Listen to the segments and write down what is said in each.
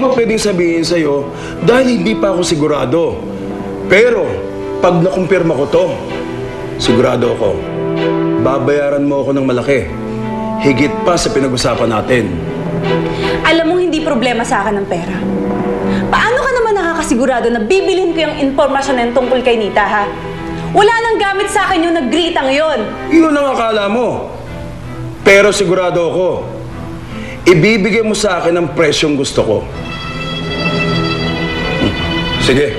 ko pa pwedeng sabihin sa'yo dahil hindi pa ako sigurado. Pero, pag nakumpirma ko to, sigurado ako, babayaran mo ako ng malaki. Higit pa sa pinag-usapan natin. Alam mo, hindi problema sa akin ng pera. Paano ka naman nakakasigurado na bibilhin ko yung impormasyon na yung tungkol kay Nita, ha? Wala nang gamit sa akin yung nag-greetang yon. Yun ang akala mo. Pero sigurado ako, ibibigay mo sa akin ang presyong gusto ko. Sige,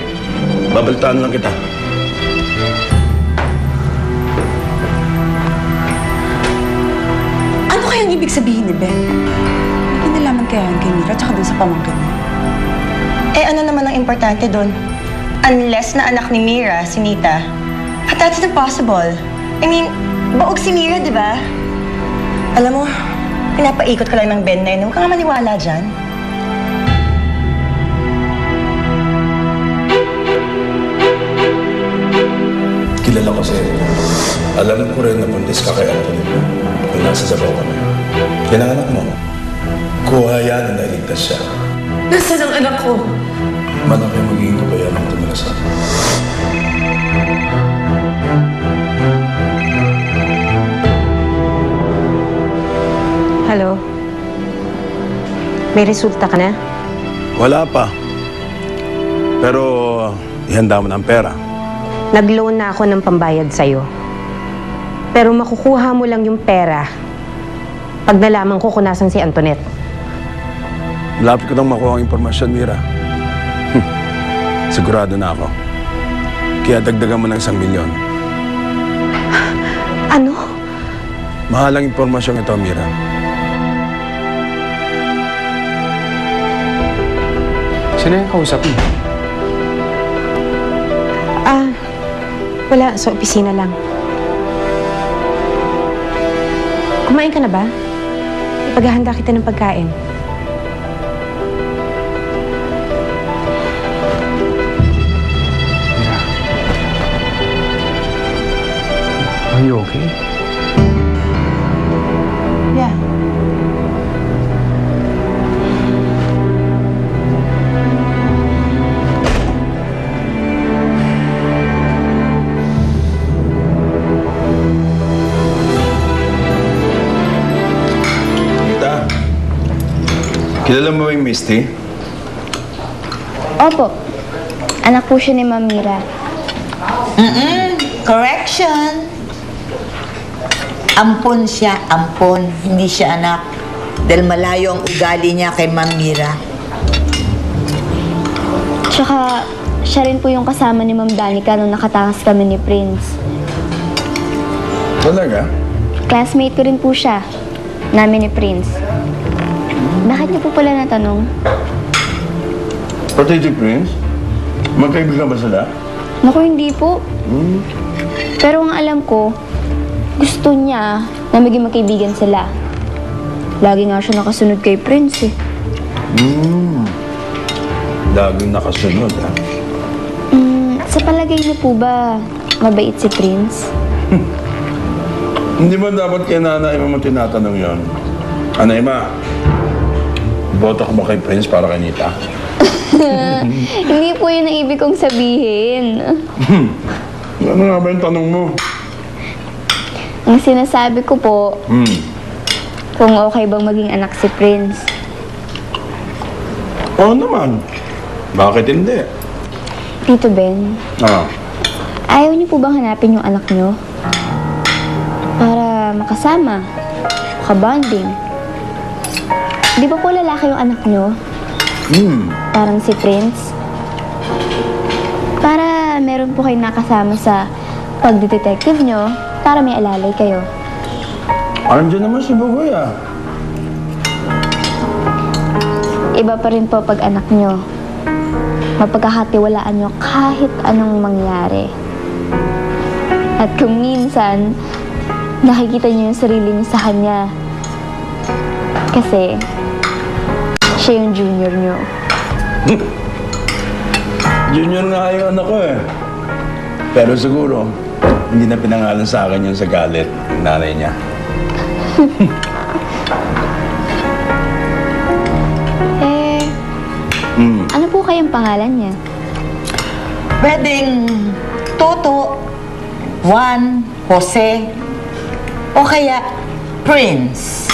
babalitaan lang kita. Ano kayang ibig sabihin ni Ben? May kinalaman kaya yan kay Mira tsaka dun sa pamangkin niya? Eh ano naman ang importante doon? Unless na anak ni Mira, si Nita. But that's not possible. I mean, baog si Mira, di ba? Alam mo, pinapaikot ka lang ng Ben na yun. Huwag ka nga maniwala dyan. Kilala ko sa'yo. Alam ko rin na buntis ka kay Anthony. Kung nasa sabaw kami. Kinanganak mo. Kuha yan na nailigtas siya. Nasaan ang anak ko? Malaki magiging kabayan ng tumilasan. Hello? May resulta ka na? Wala pa. Pero ihanda mo ng pera. Nag-loan na ako ng pambayad sa'yo. Pero makukuha mo lang yung pera pag nalaman ko kung nasan si Antoinette. Lapit ko nang makuha ang impormasyon, Mira. Sigurado na ako. Kaya dagdagan mo ng 1 milyon. Ano? Mahalang impormasyon ito, Mira. Sino yung kausap mo? Wala. Sa opisina lang. Kumain ka na ba? Ipaghahanda kita ng pagkain. Are you okay? Yeah. Kilala mo ba yung Misty? Opo. Anak po siya ni Ma'am Mira. Correction. Ampon siya, ampon. Hindi siya anak. Dahil malayo ang ugali niya kay Ma'am Mira. Tsaka, siya rin po yung kasama ni Ma'am Danica nung nakatakas kami ni Prince. Talaga? Classmate ko rin po siya. Namin ni Prince. Bakit niyo po pala natanong? Pati si Prince? Magkaibigan ba sila? Naku, hindi po. Pero ang alam ko, gusto niya na maging magkaibigan sila. Lagi nga siya nakasunod kay Prince eh. Laging nakasunod, ha? Sa palagay niyo po ba, mabait si Prince? Hindi ba dapat kay Nanay mo tinatanong yon? Anay ma, boto ko ba kay Prince para kay Nita? Hindi po yun ang ibig kong sabihin. Ano nga ba yung tanong mo? Ang sinasabi ko po, kung okay bang maging anak si Prince. Oo naman. Bakit hindi? Tito Ben, ayaw niyo po bang hanapin yung anak niyo? Para makasama, makabonding. Di ba po lalaki yung anak niyo? Parang si Prince. Para meron po kayo nakasama sa pagdetective niyo, para may alalay kayo. Andiyan naman si Bugoy, ah. Iba pa rin po pag anak niyo. Mapagkakatiwalaan niyo kahit anong mangyari. At kung minsan, nakikita niyo yung sarili niyo sa kanya. Kasi, siya yung junior niyo. Junior nga yung anak ko, eh. Pero siguro, hindi na pinangalan sa akin yun sa galit ng nanay niya. kayang pangalan niya? Pwedeng Toto, Juan, Jose, o kaya Prince.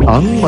Ang